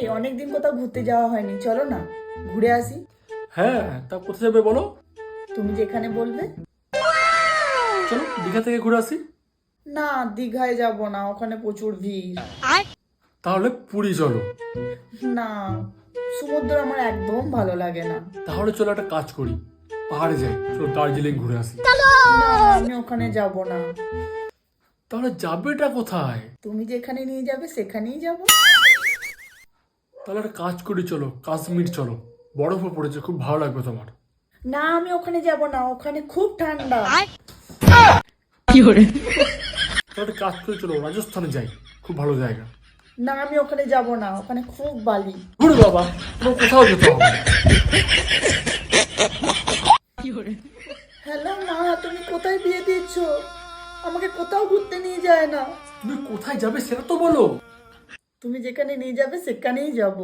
এই অনেকদিন কোথাও ঘুরতে যাওয়া হয়নি, চলো না ঘুরে আসি। হ্যাঁ, তা কোথায় যাবে বলো? তুমি যেখানে বলবে। চলো দীঘা থেকে ঘুরে আসি। না, দীঘায় যাব না, ওখানে প্রচুর ভিড়। তাহলে পুরী চলো। না, সমুদ্র আমার একদম ভালো লাগে না। তাহলে চলো একটা কাজ করি, পাহাড়ে যাই, চলো দার্জিলিং ঘুরে আসি। না, আমি ওখানে যাব না। তাহলে যাবেটা কোথায়? তুমি যেখানে নিয়ে যাবে সেখানেই যাব। তাহলে একটা কাজ করি, চলো কাশ্মীর চলো, বরফও পড়েছে, খুব ভালো লাগবে তোমার। না, আমি ওখানে যাব না, ওখানে খুব ঠান্ডা। তাহলে একটা কাজ করি, চলো রাজস্থানে যাই, খুব ভালো জায়গা। না, আমি ওখানে যাব না, ওখানে খুব বালি। ঘুরে বাবা, তোমার কোথাও যেতে হবে না। হ্যালো মা, তুমি কোথায় বিয়ে দিচ্ছ? আমাকে কোথাও ঘুরতে নিয়ে যায় না। তুমি কোথায় যাবে সেটা তো বলো। তুমি যেখানে নিয়ে যাবে সেখানেই যাব।